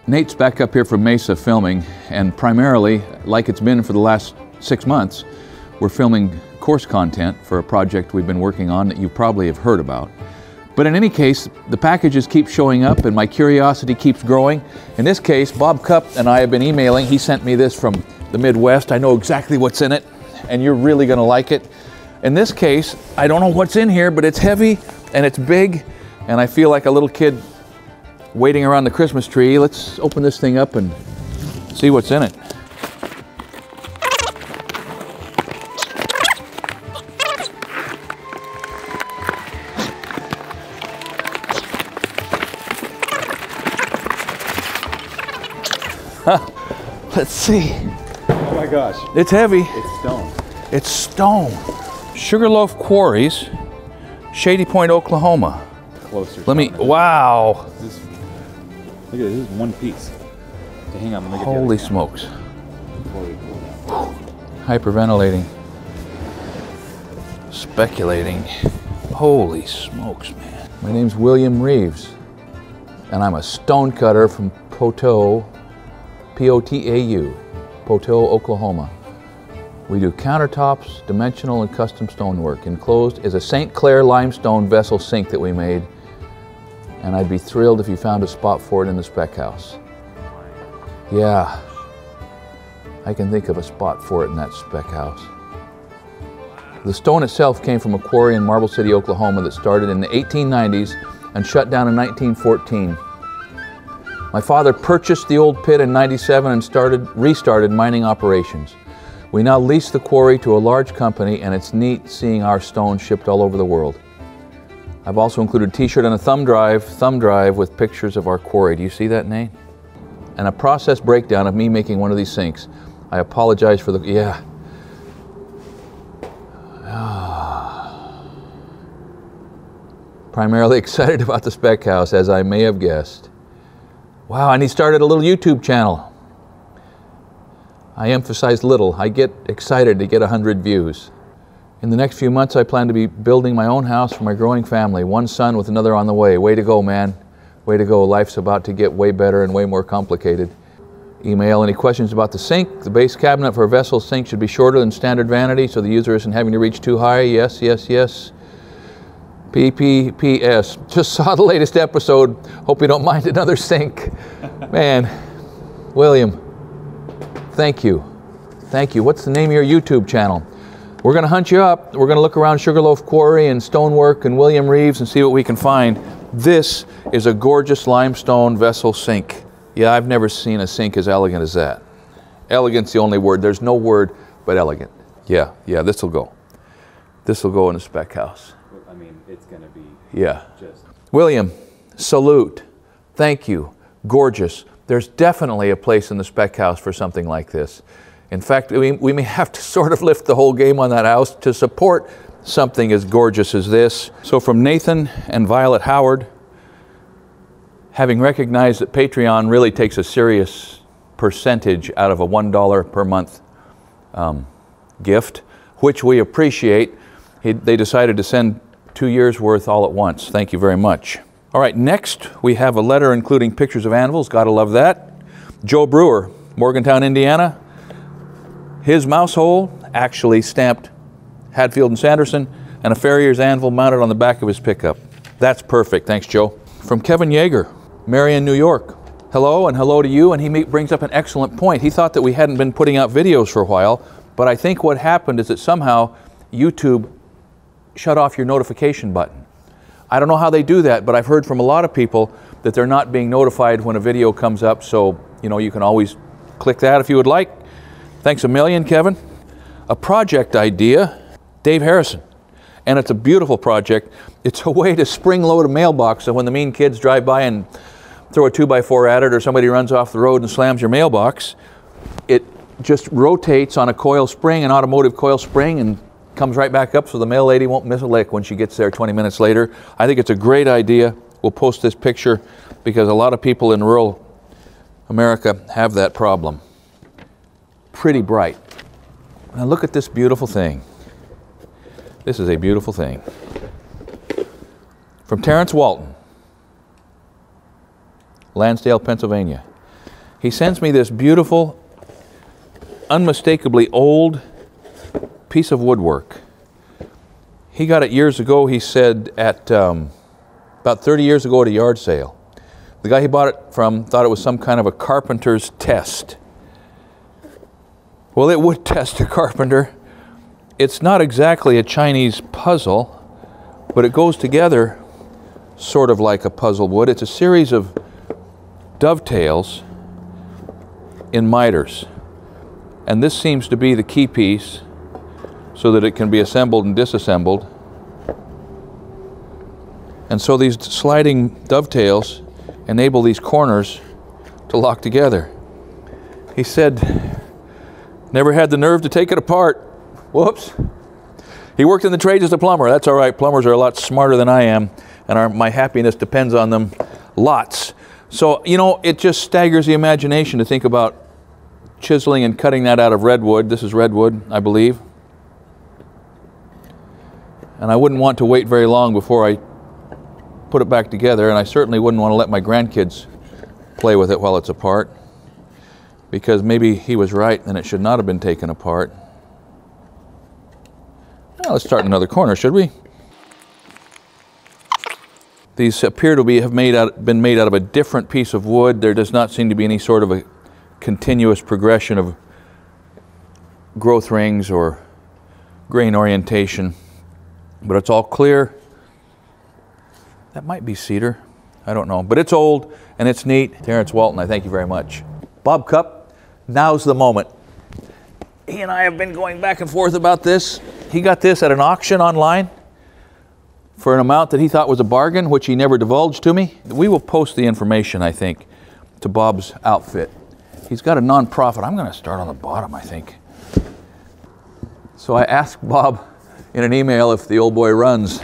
Nate's back up here from Mesa filming, and primarily, like it's been for the last 6 months, we're filming course content for a project we've been working on that you probably have heard about. But in any case, the packages keep showing up and my curiosity keeps growing. In this case, Bob Cupp and I have been emailing. He sent me this from the Midwest. I know exactly what's in it, and you're really gonna like it. In this case, I don't know what's in here, but it's heavy and it's big, and I feel like a little kid waiting around the Christmas tree. Let's open this thing up and see what's in it. Let's see. Oh my gosh. It's heavy. It's stone. It's stone. Sugarloaf Quarries, Shady Point, Oklahoma. Closer. Let me, wow. Look at this is one piece. Okay, hang on, let me get Holy smokes. Hyperventilating. Speculating. Holy smokes, man. My name's William Reeves, and I'm a stone cutter from Poteau, P-O-T-A-U, Poteau, Oklahoma. We do countertops, dimensional and custom stonework. Enclosed is a St. Clair limestone vessel sink that we made, and I'd be thrilled if you found a spot for it in the Spec house. Yeah, I can think of a spot for it in that Spec house. The stone itself came from a quarry in Marble City, Oklahoma that started in the 1890s and shut down in 1914. My father purchased the old pit in '97 and restarted mining operations. We now lease the quarry to a large company, and it's neat seeing our stone shipped all over the world. I've also included a t-shirt and a thumb drive with pictures of our quarry. Do you see that, Nate? And a process breakdown of me making one of these sinks. I apologize for the, yeah. Primarily excited about the Spec house, as I may have guessed. Wow, and he started a little YouTube channel. I emphasize little. I get excited to get 100 views. In the next few months, I plan to be building my own house for my growing family. One son with another on the way. Way to go, man. Way to go. Life's about to get way better and way more complicated. Email any questions about the sink. The base cabinet for a vessel sink should be shorter than standard vanity so the user isn't having to reach too high. Yes, yes, yes. PPPS. Just saw the latest episode. Hope you don't mind another sink. Man, William, thank you. Thank you. What's the name of your YouTube channel? We're going to hunt you up. We're going to look around Sugarloaf Quarry and Stonework and William Reeves and see what we can find. This is a gorgeous limestone vessel sink. Yeah, I've never seen a sink as elegant as that. Elegant's the only word. There's no word but elegant. Yeah, this will go. This will go in a Spec house. I mean, it's going to be just... William, salute. Thank you. Gorgeous. There's definitely a place in the Spec house for something like this. In fact, we may have to sort of lift the whole game on that house to support something as gorgeous as this. So from Nathan and Violet Howard, having recognized that Patreon really takes a serious percentage out of a $1 per month gift, which we appreciate, they decided to send 2 years worth all at once. Thank you very much. All right, next we have a letter including pictures of anvils. Gotta love that. Joe Brewer, Morgantown, Indiana. His mouse hole actually stamped Hadfield and Sanderson, and a Farrier's anvil mounted on the back of his pickup. That's perfect. Thanks, Joe. From Kevin Yeager, Marion, New York. Hello, and hello to you. And he brings up an excellent point. He thought that we hadn't been putting out videos for a while, but I think what happened is that somehow YouTube shut off your notification button. I don't know how they do that, but I've heard from a lot of people that they're not being notified when a video comes up, so you can always click that if you would like. Thanks a million, Kevin. A project idea, Dave Harrison. And it's a beautiful project. It's a way to spring-load a mailbox so when the mean kids drive by and throw a 2x4 at it or somebody runs off the road and slams your mailbox, it just rotates on a coil spring, an automotive coil spring, and comes right back up so the mail lady won't miss a lick when she gets there 20 minutes later. I think it's a great idea. We'll post this picture because a lot of people in rural America have that problem. Pretty bright. Now look at this beautiful thing. This is a beautiful thing. From Terrence Walton, Lansdale, Pennsylvania. he sends me this beautiful, unmistakably old piece of woodwork. He got it years ago, he said, at about 30 years ago at a yard sale. The guy he bought it from thought it was some kind of a carpenter's test. Well, it would test a carpenter. It's not exactly a Chinese puzzle, but it goes together sort of like a puzzle would. It's a series of dovetails in miters. And this seems to be the key piece so that it can be assembled and disassembled. And so these sliding dovetails enable these corners to lock together. He said, never had the nerve to take it apart. Whoops. He worked in the trades as a plumber. That's all right. Plumbers are a lot smarter than I am, and my happiness depends on them lots. So, you know, it just staggers the imagination to think about chiseling and cutting that out of redwood. This is redwood, I believe. And I wouldn't want to wait very long before I put it back together, and I certainly wouldn't want to let my grandkids play with it while it's apart, because maybe he was right and it should not have been taken apart. Now let's start another corner, should we? These appear to have been made out of a different piece of wood. There does not seem to be any sort of a continuous progression of growth rings or grain orientation, but it's all clear. That might be cedar, I don't know, but it's old and it's neat. Terrence Walton, I thank you very much. Bob Cupp, now's the moment. He and I have been going back and forth about this. He got this at an auction online for an amount that he thought was a bargain, which he never divulged to me. We will post the information, I think, to Bob's outfit. He's got a nonprofit. I'm going to start on the bottom, I think. So I asked Bob in an email if the old boy runs.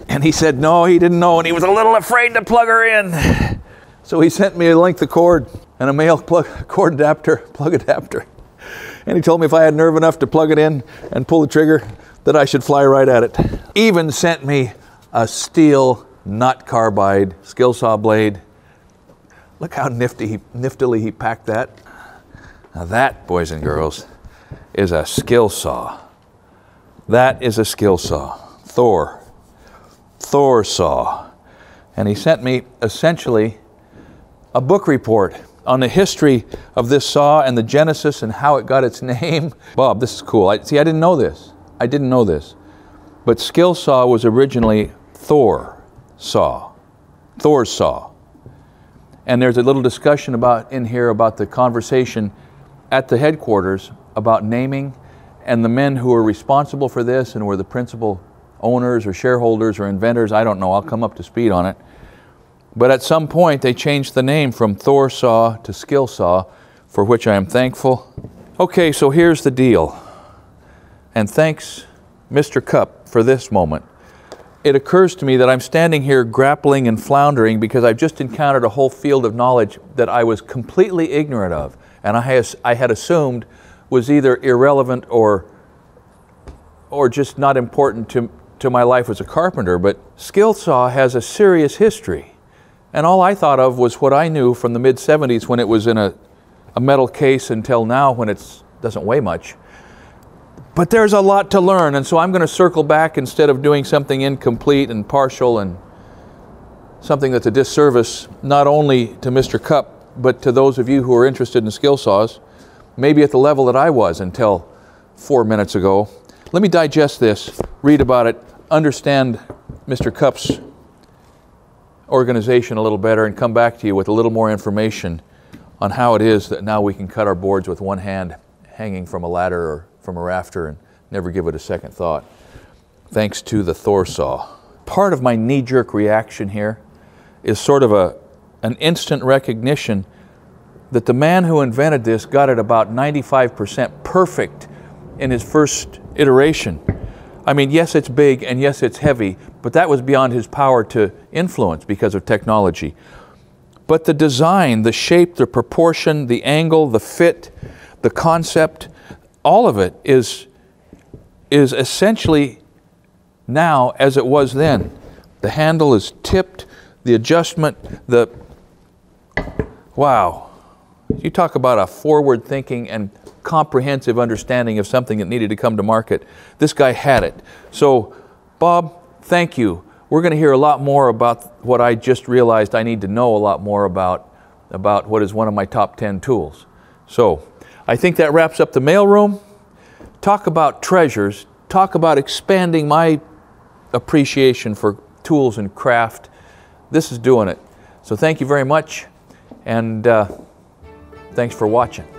And he said no, he didn't know, and he was a little afraid to plug her in. So he sent me a length of cord and a male plug adapter. And he told me if I had nerve enough to plug it in and pull the trigger, that I should fly right at it. Even sent me a steel nut carbide skill saw blade. Look how niftily he packed that. Now that, boys and girls, is a skill saw. That is a skill saw. Thor Saw. And he sent me essentially a book report on the history of this saw and the genesis and how it got its name. Bob, this is cool. I didn't know this. But skill saw was originally Thor's Saw. And there's a little discussion in here about the conversation at the headquarters about naming, and the men who were responsible for this and were the principal owners or shareholders or inventors, I don't know, I'll come up to speed on it. But at some point they changed the name from Thor Saw to Skill Saw, for which I am thankful. Okay, so here's the deal. And thanks, Mr. Cupp, for this moment. It occurs to me that I'm standing here grappling and floundering because I've just encountered a whole field of knowledge that I was completely ignorant of, and I had assumed was either irrelevant or just not important to my life as a carpenter. But skill saw has a serious history. And all I thought of was what I knew from the mid-70s when it was in a metal case until now when it doesn't weigh much. But there's a lot to learn, and so I'm going to circle back instead of doing something incomplete and partial and something that's a disservice not only to Mr. Cupp, but to those of you who are interested in skill saws, maybe at the level that I was until 4 minutes ago. Let me digest this, read about it, understand Mr. Cupp's organization a little better, and come back to you with a little more information on how it is that now we can cut our boards with one hand hanging from a ladder or from a rafter and never give it a second thought, thanks to the Thor Saw. Part of my knee-jerk reaction here is sort of an instant recognition that the man who invented this got it about 95% perfect in his first iteration. I mean, yes, it's big and yes, it's heavy, but that was beyond his power to influence because of technology. But the design, the shape, the proportion, the angle, the fit, the concept, all of it is essentially now as it was then. The handle is tipped, the adjustment, wow. You talk about a forward-thinking and comprehensive understanding of something that needed to come to market. This guy had it. So, Bob, thank you. We're going to hear a lot more about what I just realized I need to know a lot more about what is one of my top 10 tools. So, I think that wraps up the mailroom. Talk about treasures. Talk about expanding my appreciation for tools and craft. This is doing it. So thank you very much, and thanks for watching.